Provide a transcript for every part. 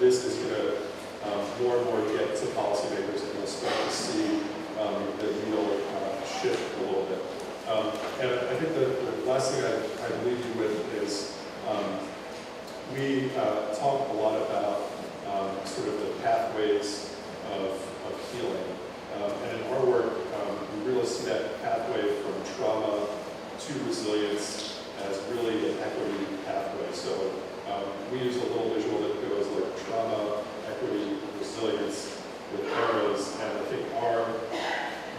this is going to more and more get to policymakers, and we'll start to see the needle shift a little bit. And I think the last thing I leave you with is we talk a lot about sort of the pathways of healing. And in our work, we really see that pathway from trauma to resilience as really an equity pathway. So we use a little visual that goes like trauma, equity, resilience with arrows. And I think our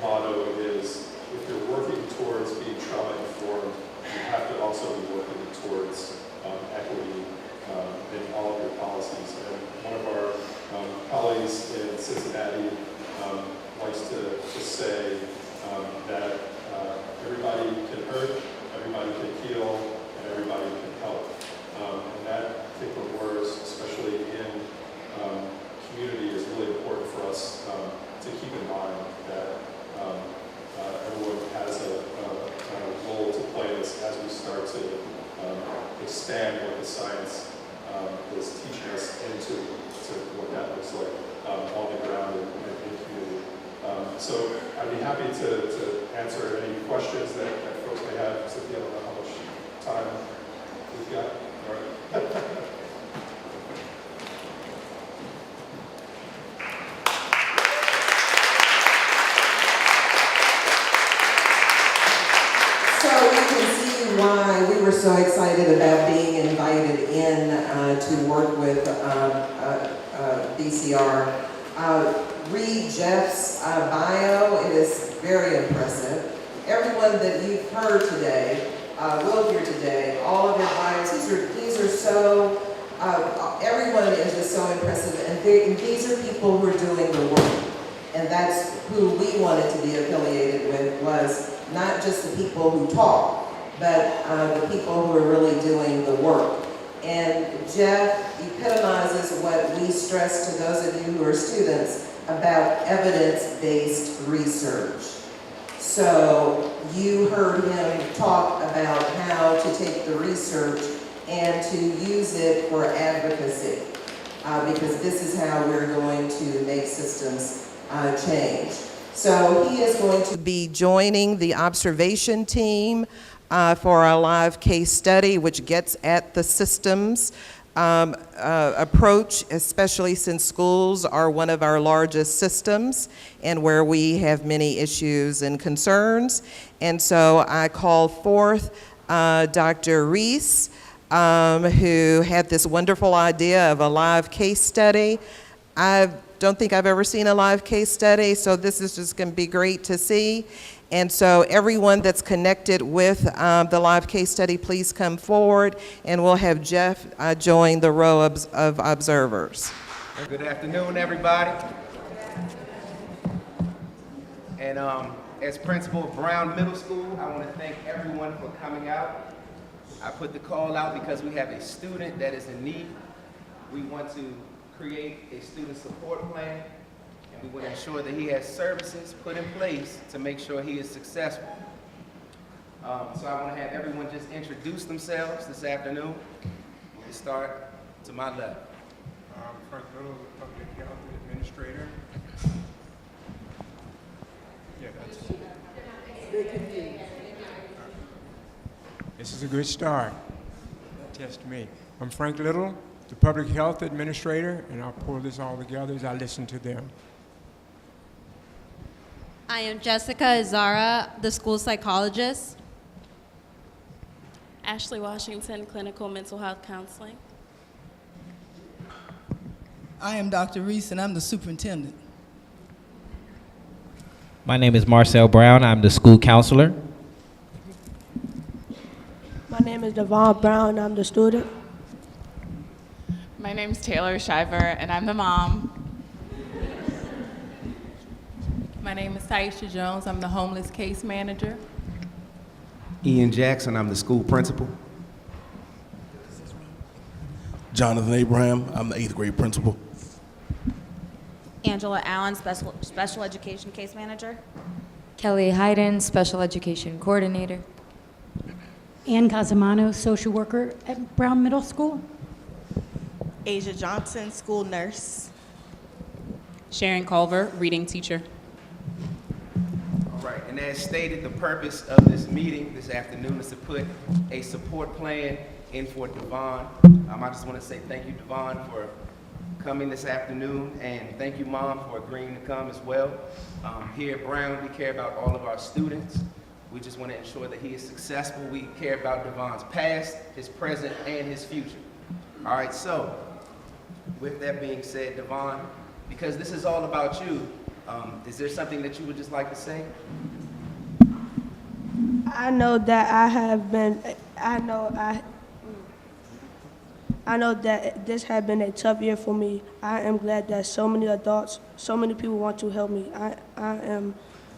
motto is, if you're working towards being trauma-informed, you have to also be working towards equity in all of your policies. And one of our colleagues in Cincinnati likes to say that everybody can hurt, everybody can heal, and everybody can help. And that particular word, especially in community, is really important for us to keep in mind that everyone has a role to play in this as we start to expand what the science is teaching us into what that looks like on the ground in community. So I'd be happy to answer any questions that folks may have. Cynthia, I don't know how much time we've got. All right. Why we were so excited about being invited in to work with BCR. Read Jeff's bio. It is very impressive. Everyone that you've heard today, will hear today, all of their bios, these are so, everyone is just so impressive, and these are people who are doing the work. And that's who we wanted to be affiliated with, was not just the people who talk, but the people who are really doing the work. And Jeff epitomizes what we stress to those of you who are students about evidence-based research. So you heard him talk about how to take the research and to use it for advocacy, because this is how we're going to make systems change. So he is going to be joining the observation team for our live case study, which gets at the systems approach, especially since schools are one of our largest systems and where we have many issues and concerns. And so I call forth Dr. Reese, who had this wonderful idea of a live case study. I don't think I've ever seen a live case study, so this is just going to be great to see. And so everyone that's connected with the live case study, please come forward, and we'll have Jeff join the row of observers. Good afternoon, everybody. And as principal of Brown Middle School, I want to thank everyone for coming out. I put the call out because we have a student that is in need. We want to create a student support plan, and we want to ensure that he has services put in place to make sure he is successful. So I want to have everyone just introduce themselves this afternoon. We'll start to my left. Frank Little, the Public Health Administrator. Yeah, that's This is a good start. Test me. I'm Frank Little, the Public Health Administrator, and I'll pull this all together as I listen to them. I am Jessica Azara, the school psychologist. Ashley Washington, Clinical Mental Health Counseling. I am Dr. Reese, and I'm the superintendent. My name is Marcel Brown. I'm the school counselor. My name is Devon Brown. I'm the student. My name's Taylor Shiver, and I'm the mom. My name is Taisha Jones. I'm the homeless case manager. Ian Jackson, I'm the school principal. Jonathan Abraham, I'm the 8th grade principal. Angela Allen, special education case manager. Kelly Hayden, special education coordinator. Ann Casamano, social worker at Brown Middle School. Asia Johnson, school nurse. Sharon Culver, reading teacher. All right, and as stated, the purpose of this meeting this afternoon is to put a support plan in for Devon. I just want to say thank you, Devon, for coming this afternoon, and thank you, Mom, for agreeing to come as well. Here at Brown, we care about all of our students. We just want to ensure that he is successful. We care about Devon's past, his present, and his future. All right, so with that being said, Devon, because this is all about you, is there something that you would just like to say? I know that I know that this has been a tough year for me. I am glad that so many adults, so many people want to help me.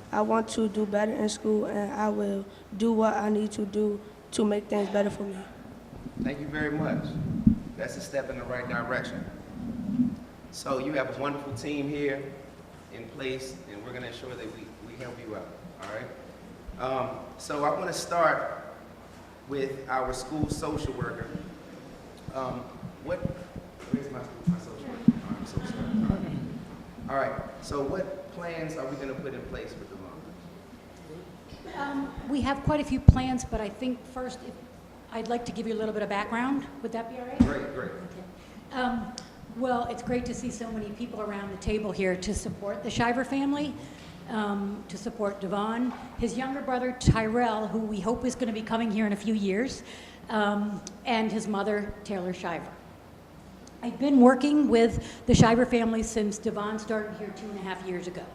I want to do better in school, and I will do what I need to do to make things better for me. Thank you very much. That's a step in the right direction. So you have a wonderful team here in place, and we're going to ensure that we help you out, all right? So I want to start with our school social worker. Where's my social worker? Oh, I'm so sorry. All right, so what plans are we going to put in place with Devon? We have quite a few plans, but I think first I'd like to give you a little bit of background. Would that be all right? Great. Okay. Well, it's great to see so many people around the table here to support the Shiver family, to support Devon, his younger brother Tyrell, who we hope is going to be coming here in a few years, and his mother, Taylor Shiver. I've been working with the Shiver family since Devon started here 2.5 years ago.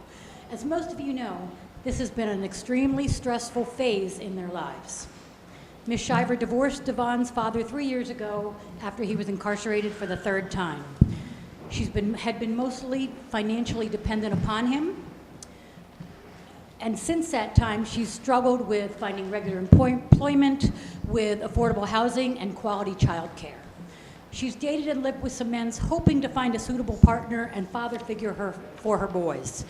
As most of you know, this has been an extremely stressful phase in their lives. Ms. Shiver divorced Devon's father 3 years ago after he was incarcerated for the 3rd time. She had been mostly financially dependent upon him. And since that time, she's struggled with finding regular employment, with affordable housing, and quality child care. She's dated and lived with some men, hoping to find a suitable partner and father figure for her boys.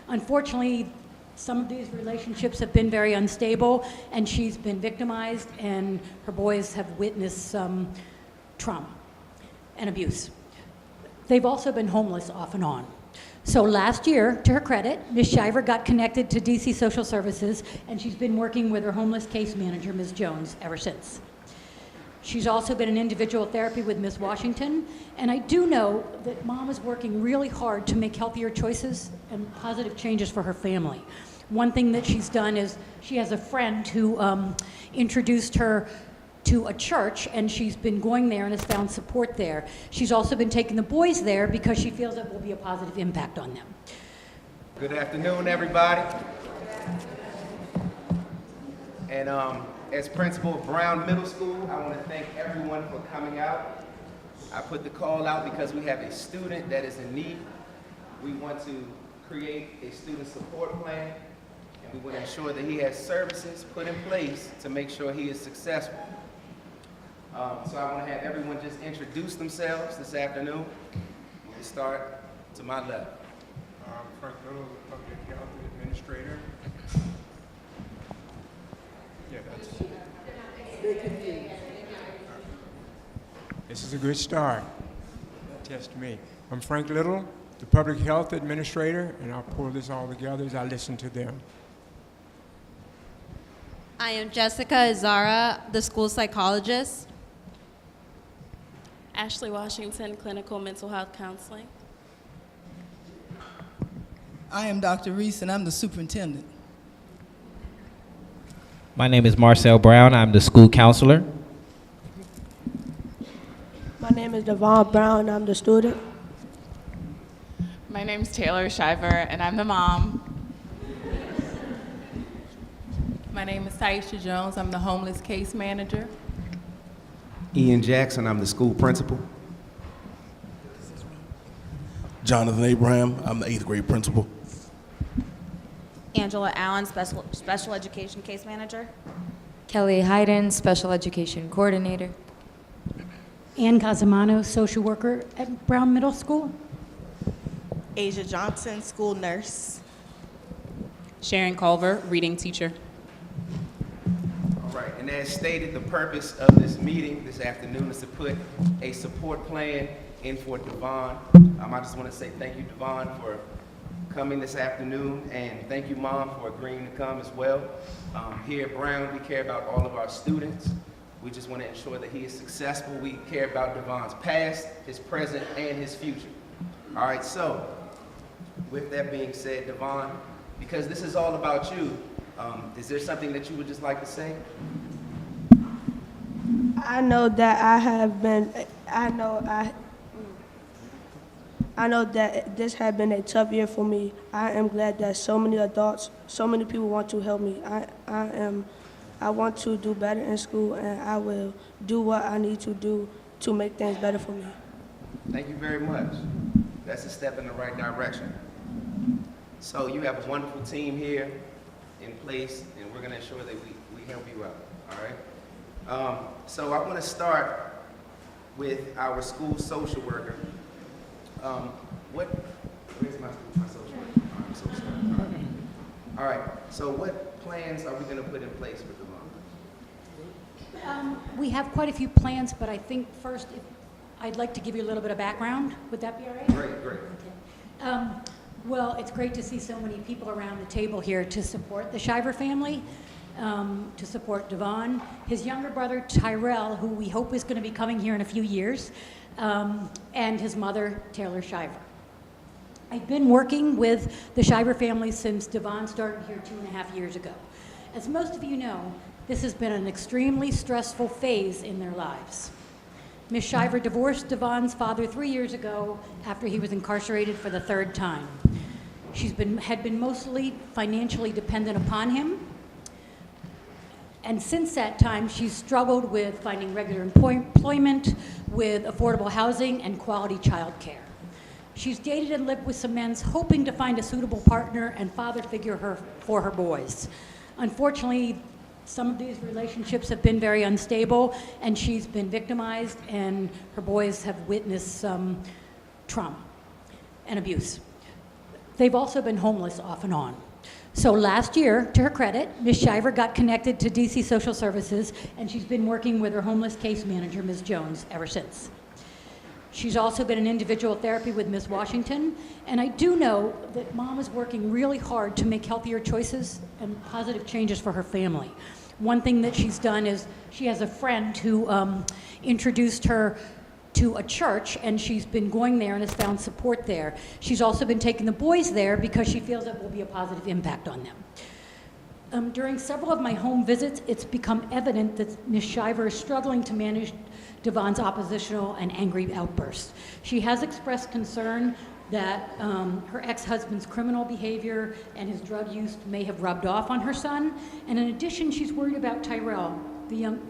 Unfortunately, some of these relationships have been very unstable, and she's been victimized, and her boys have witnessed some trauma and abuse. They've also been homeless off and on. So last year, to her credit, Ms. Shiver got connected to DC Social Services, and she's been working with her homeless case manager, Ms. Jones, ever since. She's also been in individual therapy with Ms. Washington, and I do know that Mom is working really hard to make healthier choices and positive changes for her family. One thing that she's done is she has a friend who introduced her to a church, and she's been going there and has found support there. She's also been taking the boys there because she feels it will be a positive impact on them. Good afternoon, everybody. And as principal of Brown Middle School, I want to thank everyone for coming out. I put the call out because we have a student that is in need. We want to create a student support plan, and we want to ensure that he has services put in place to make sure he is successful. So I want to have everyone just introduce themselves this afternoon. We'll start to my left. Frank Little, the Public Health Administrator. Yeah, that's This is a good start. Test me. I'm Frank Little, the Public Health Administrator, and I'll pull this all together as I listen to them. I am Jessica Azara, the school psychologist. Ashley Washington, clinical mental health counseling. I am Dr. Reese, and I'm the superintendent. My name is Marcel Brown. I'm the school counselor. My name is Devon Brown, and I'm the student. My name's Taylor Shiver, and I'm the mom. My name is Taisha Jones. I'm the homeless case manager. Ian Jackson, I'm the school principal. Jonathan Abraham, I'm the 8th grade principal. Angela Allen, special education case manager. Kelly Hayden, special education coordinator. Ann Casamano, social worker at Brown Middle School. Asia Johnson, school nurse. Sharon Culver, reading teacher. All right, and as stated, the purpose of this meeting this afternoon is to put a support plan in for Devon. I just want to say thank you, Devon, for coming this afternoon, and thank you, Mom, for agreeing to come as well. Here at Brown, we care about all of our students. We just want to ensure that he is successful. We care about Devon's past, his present, and his future. All right, so with that being said, Devon, because this is all about you, is there something that you would just like to say? I know that I know that this has been a tough year for me. I am glad that so many adults, so many people want to help me. I want to do better in school, and I will do what I need to do to make things better for me. Thank you very much. That's a step in the right direction. So you have a wonderful team here in place, and we're going to ensure that we help you out, all right? So I want to start with our school social worker. Where's my social worker? Oh, I'm so sorry. All right, so what plans are we going to put in place with Devon? We have quite a few plans, but I think first I'd like to give you a little bit of background. Would that be all right? Great. Okay. Well, it's great to see so many people around the table here to support the Shiver family, to support Devon, his younger brother Tyrell, who we hope is going to be coming here in a few years, and his mother, Taylor Shiver. I've been working with the Shiver family since Devon started here 2.5 years ago. As most of you know, this has been an extremely stressful phase in their lives. Ms. Shiver divorced Devon's father 3 years ago after he was incarcerated for the 3rd time. She had been mostly financially dependent upon him, and since that time, she's struggled with finding regular employment, with affordable housing, and quality child care. She's dated and lived with some men, hoping to find a suitable partner and father figure for her boys. Unfortunately, some of these relationships have been very unstable, and she's been victimized, and her boys have witnessed some trauma and abuse. They've also been homeless off and on. So last year, to her credit, Ms. Shiver got connected to DC Social Services, and she's been working with her homeless case manager, Ms. Jones, ever since. She's also been in individual therapy with Ms. Washington, and I do know that Mom is working really hard to make healthier choices and positive changes for her family. One thing that she's done is she has a friend who introduced her to a church, and she's been going there and has found support there. She's also been taking the boys there because she feels it will be a positive impact on them. During several of my home visits, it's become evident that Ms. Shiver is struggling to manage Devon's oppositional and angry outbursts. She has expressed concern that her ex-husband's criminal behavior and his drug use may have rubbed off on her son. And in addition, she's worried about Tyrell,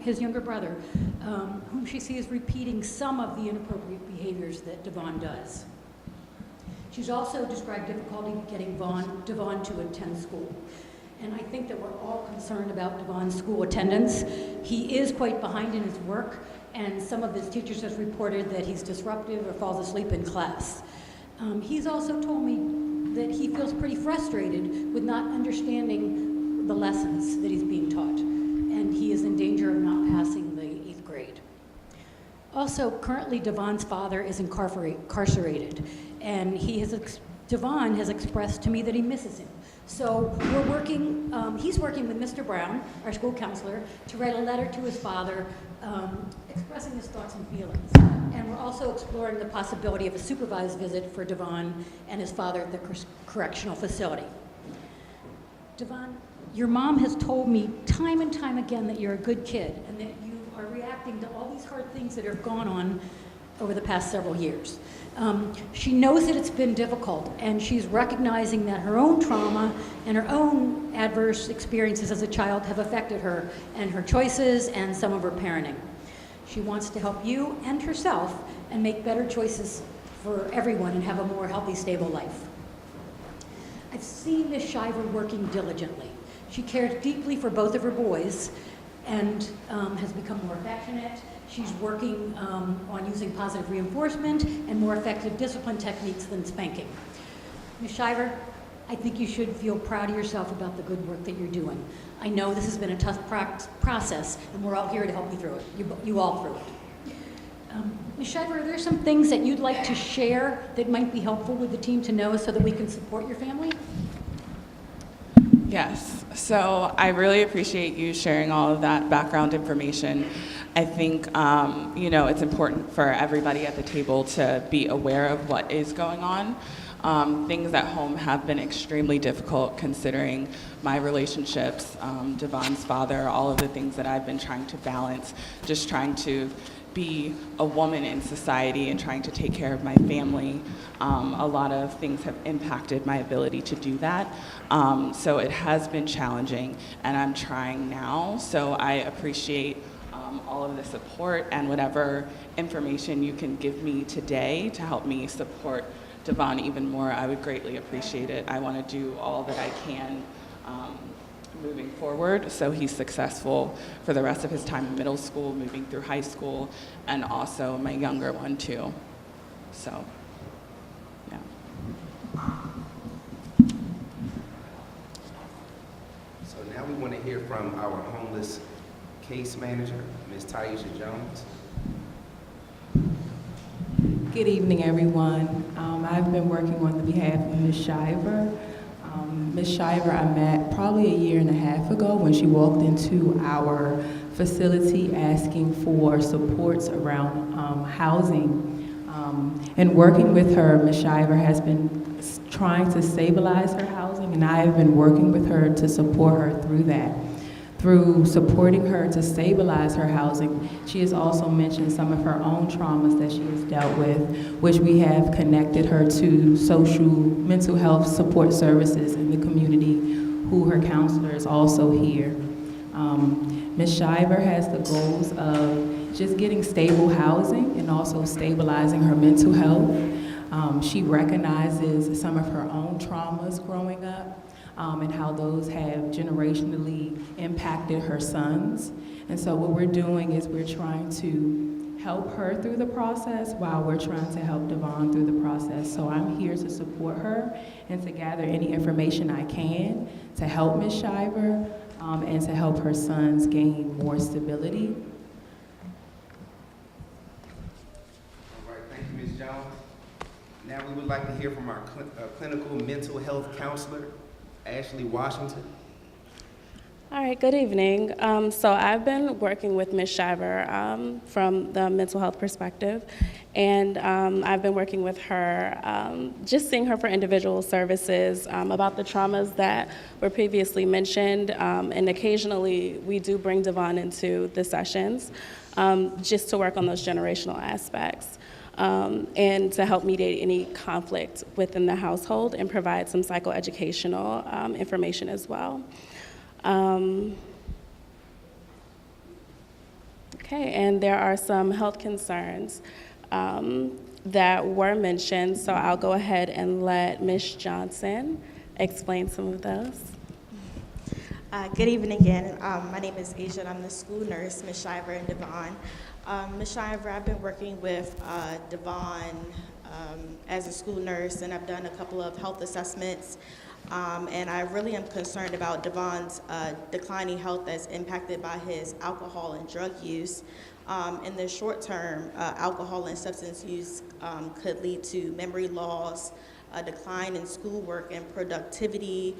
his younger brother, whom she sees repeating some of the inappropriate behaviors that Devon does. She's also described difficulty getting Devon to attend school. And I think that we're all concerned about Devon's school attendance. He is quite behind in his work, and some of his teachers have reported that he's disruptive or falls asleep in class. He's also told me that he feels pretty frustrated with not understanding the lessons that he's being taught, and he is in danger of not passing the 8th grade. Also, currently Devon's father is incarcerated, and Devon has expressed to me that he misses him. So he's working with Mr. Brown, our school counselor, to write a letter to his father expressing his thoughts and feelings. And we're also exploring the possibility of a supervised visit for Devon and his father at the correctional facility. Devon, your mom has told me time and time again that you're a good kid and that you are reacting to all these hard things that have gone on over the past several years. She knows that it's been difficult, and she's recognizing that her own trauma and her own adverse experiences as a child have affected her and her choices and some of her parenting. She wants to help you and herself and make better choices for everyone and have a more healthy, stable life. I've seen Ms. Shiver working diligently. She cares deeply for both of her boys and has become more affectionate. She's working on using positive reinforcement and more effective discipline techniques than spanking. Ms. Shiver, I think you should feel proud of yourself about the good work that you're doing. I know this has been a tough process, and we're all here to help you through it, you all through it. Ms. Shiver, are there some things that you'd like to share that might be helpful with the team to know so that we can support your family? Yes, so I really appreciate you sharing all of that background information. I think, it's important for everybody at the table to be aware of what is going on. Things at home have been extremely difficult considering my relationships, Devon's father, all of the things that I've been trying to balance, just trying to be a woman in society and trying to take care of my family. A lot of things have impacted my ability to do that. So it has been challenging, and I'm trying now. So I appreciate all of the support and whatever information you can give me today to help me support Devon even more. I would greatly appreciate it. I want to do all that I can moving forward so he's successful for the rest of his time in middle school, moving through high school, and also my younger one too. So, yeah. So now we want to hear from our homeless case manager, Ms. Taisha Jones. Good evening, everyone. I've been working on the behalf of Ms. Shiver. Ms. Shiver I met probably a year and a half ago when she walked into our facility asking for supports around housing. And working with her, Ms. Shiver has been trying to stabilize her housing, and I have been working with her to support her through that. Through supporting her to stabilize her housing, she has also mentioned some of her own traumas that she has dealt with, which we have connected her to social mental health support services in the community, who her counselor is also here. Ms. Shiver has the goals of just getting stable housing and also stabilizing her mental health. She recognizes some of her own traumas growing up, and how those have generationally impacted her sons. And so what we're doing is we're trying to help her through the process while we're trying to help Devon through the process. So I'm here to support her and to gather any information I can to help Ms. Shiver and to help her sons gain more stability. All right, thank you, Ms. Jones. Now we would like to hear from our clinical mental health counselor, Ashley Washington. All right, good evening. So I've been working with Ms. Shiver from the mental health perspective, and I've been working with her, just seeing her for individual services about the traumas that were previously mentioned, and occasionally we do bring Devon into the sessions just to work on those generational aspects. And to help mediate any conflict within the household and provide some psychoeducational information as well. Okay, and there are some health concerns that were mentioned, so I'll go ahead and let Ms. Johnson explain some of those. Good evening again. My name is Asia, and I'm the school nurse, Ms. Shiver and Devon. Ms. Shiver, I've been working with Devon as a school nurse, and I've done a couple of health assessments. And I really am concerned about Devon's declining health that's impacted by his alcohol and drug use. In the short term, alcohol and substance use could lead to memory loss, a decline in schoolwork and productivity.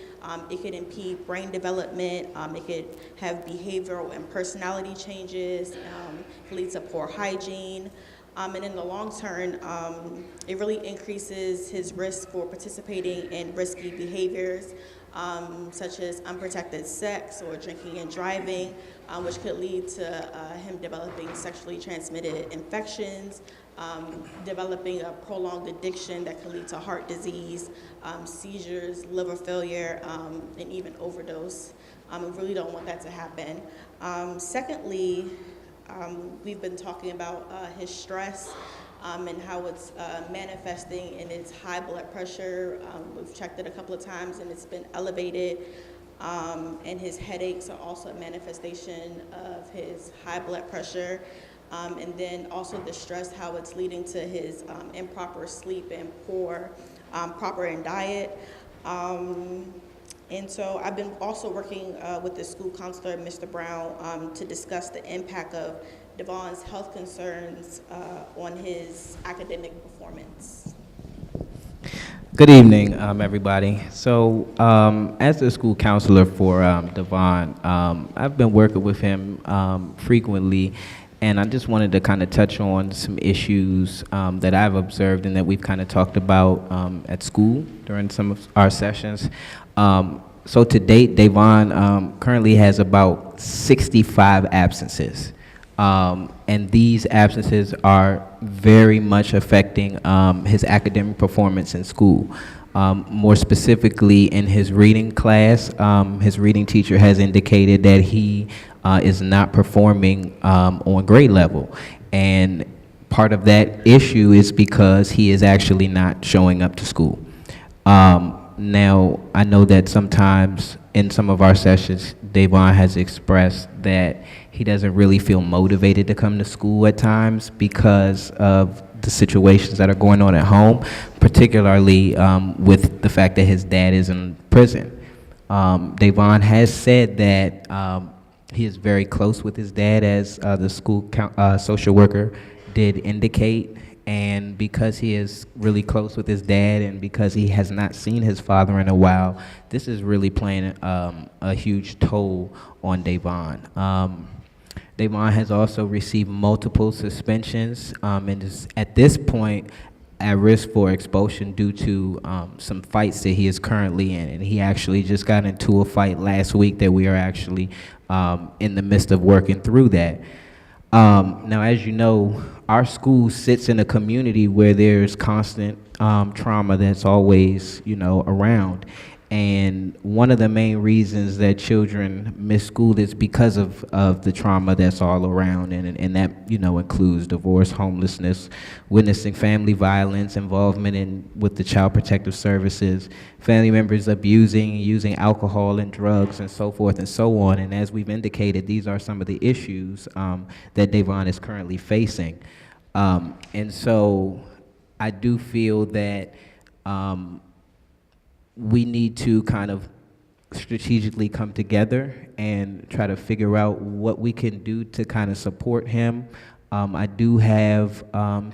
It could impede brain development. It could have behavioral and personality changes. It could lead to poor hygiene. And in the long term, it really increases his risk for participating in risky behaviors, such as unprotected sex or drinking and driving, which could lead to him developing sexually transmitted infections, developing a prolonged addiction that could lead to heart disease, seizures, liver failure, and even overdose. We really don't want that to happen. Secondly, we've been talking about his stress and how it's manifesting in his high blood pressure. We've checked it a couple of times and it's been elevated. And his headaches are also a manifestation of his high blood pressure. And then also the stress, how it's leading to his improper sleep and poor proper in diet. And so I've been also working with the school counselor, Mr. Brown, to discuss the impact of Devon's health concerns on his academic performance. Good evening, everybody. So, as the school counselor for Devon, I've been working with him frequently, and I just wanted to kind of touch on some issues that I've observed and that we've kind of talked about at school during some of our sessions. So to date, Devon currently has about 65 absences. And these absences are very much affecting his academic performance in school. More specifically, in his reading class, his reading teacher has indicated that he is not performing on grade level. And part of that issue is because he is actually not showing up to school. Now, I know that sometimes in some of our sessions, Devon has expressed that he doesn't really feel motivated to come to school at times because of the situations that are going on at home, particularly with the fact that his dad is in prison. Devon has said that he is very close with his dad, as the school social worker did indicate. And because he is really close with his dad and because he has not seen his father in a while, this is really playing a huge toll on Devon. Devon has also received multiple suspensions and is at this point at risk for expulsion due to some fights that he is currently in. And he actually just got into a fight last week that we are actually in the midst of working through that. Now, as you know, our school sits in a community where there's constant trauma that's always, around. And one of the main reasons that children miss school is because of the trauma that's all around. And that, includes divorce, homelessness, witnessing family violence, involvement with the Child Protective Services, family members using alcohol and drugs, and so forth and so on. And as we've indicated, these are some of the issues that Devon is currently facing. And so I do feel that we need to kind of strategically come together and try to figure out what we can do to kind of support him. I do have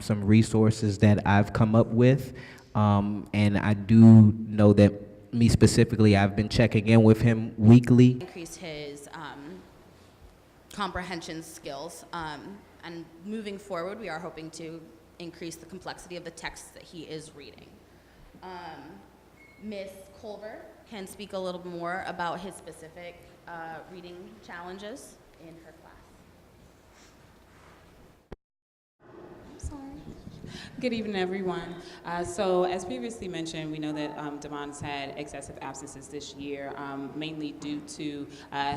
some resources that I've come up with, and I do know that me specifically, I've been checking in with him weekly. Increase his comprehension skills, and moving forward, we are hoping to increase the complexity of the texts that he is reading. Ms. Culver can speak a little more about his specific reading challenges in her class. I'm sorry. Good evening, everyone. So as previously mentioned, we know that Devon's had excessive absences this year, mainly due to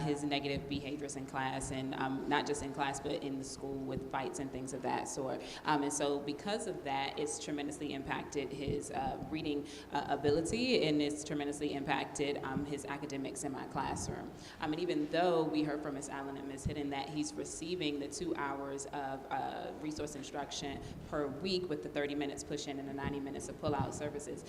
his negative behaviors in class, and not just in class, but in the school with fights and things of that sort. And so because of that, it's tremendously impacted his reading ability, and it's tremendously impacted his academics in my classroom. And even though we heard from Ms. Allen and Ms. Hidden that he's receiving the 2 hours of resource instruction per week with the 30 minutes push-in and the 90 minutes of pull-out services,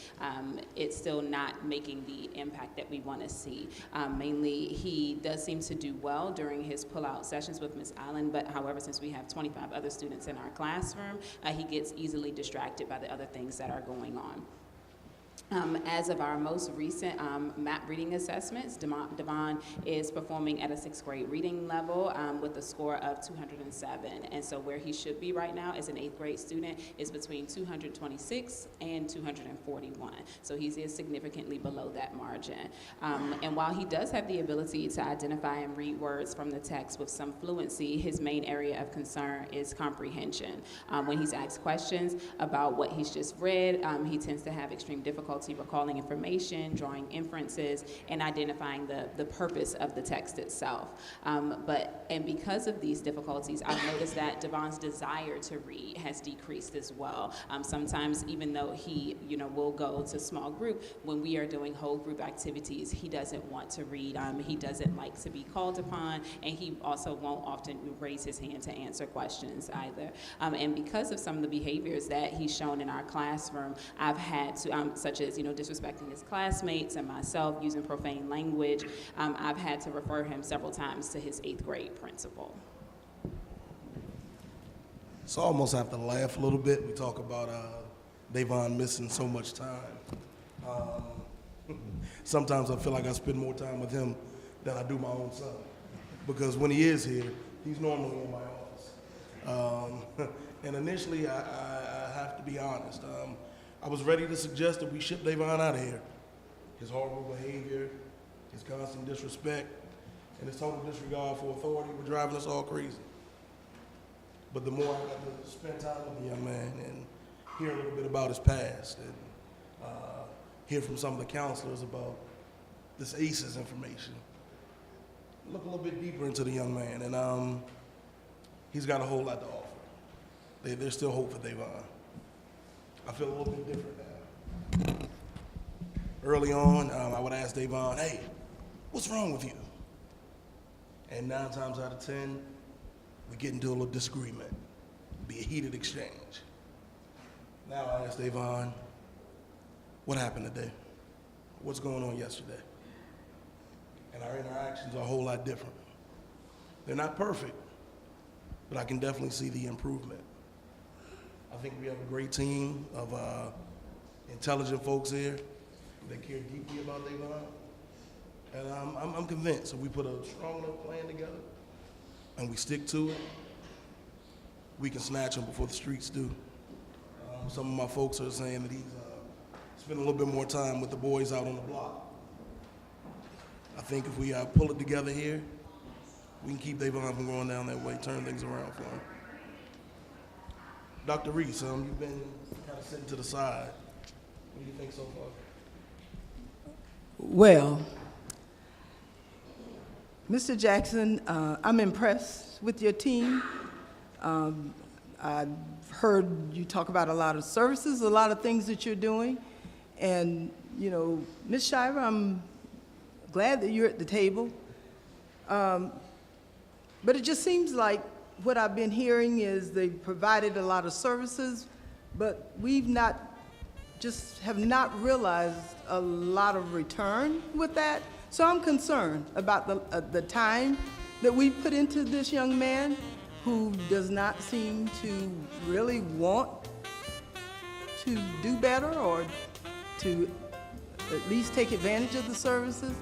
it's still not making the impact that we want to see. Mainly, he does seem to do well during his pull-out sessions with Ms. Allen, but however, since we have 25 other students in our classroom, he gets easily distracted by the other things that are going on. As of our most recent MAP reading assessments, Devon is performing at a 6th grade reading level with a score of 207. And so where he should be right now as an 8th grade student is between 226 and 241. So he is significantly below that margin. And while he does have the ability to identify and read words from the text with some fluency, his main area of concern is comprehension. When he's asked questions about what he's just read, he tends to have extreme difficulty recalling information, drawing inferences, and identifying the purpose of the text itself. And because of these difficulties, I've noticed that Devon's desire to read has decreased as well. Sometimes, even though he, will go to small group, when we are doing whole group activities, he doesn't want to read. He doesn't like to be called upon, and he also won't often raise his hand to answer questions either. And because of some of the behaviors that he's shown in our classroom, I've had to, such as disrespecting his classmates and myself, using profane language, I've had to refer him several times to his 8th grade principal. So I almost have to laugh a little bit. We talk about Davon missing so much time. Sometimes I feel like I spend more time with him than I do my own son. Because when he is here, he's normally in my office. And initially, I have to be honest. I was ready to suggest that we ship Davon out of here. His horrible behavior, his constant disrespect, and his total disregard for authority were driving us all crazy. But the more I got to spend time with the young man and hear a little bit about his past and hear from some of the counselors about this ACEs information, look a little bit deeper into the young man, and he's got a whole lot to offer. There's still hope for Davon. I feel a little bit different now. Early on, I would ask Davon, hey, what's wrong with you? And 9 times out of 10, we get into a little disagreement, be a heated exchange. Now I ask Davon, what happened today? What's going on yesterday? And our interactions are a whole lot different. They're not perfect, but I can definitely see the improvement. I think we have a great team of intelligent folks here that care deeply about Davon. And I'm convinced if we put a strong enough plan together and we stick to it, we can snatch him before the streets do. Some of my folks are saying that he's spending a little bit more time with the boys out on the block. I think if we pull it together here, we can keep Davon from going down that way, turn things around for him. Dr. Reese, you've been kind of sitting to the side. What do you think so far? Well, Mr. Jackson, I'm impressed with your team. I've heard you talk about a lot of services, a lot of things that you're doing. And, you know, Ms. Shiver, I'm glad that you're at the table. But it just seems like what I've been hearing is they've provided a lot of services, but we've have not realized a lot of return with that. So I'm concerned about the time that we put into this young man who does not seem to really want to do better or to at least take advantage of the services.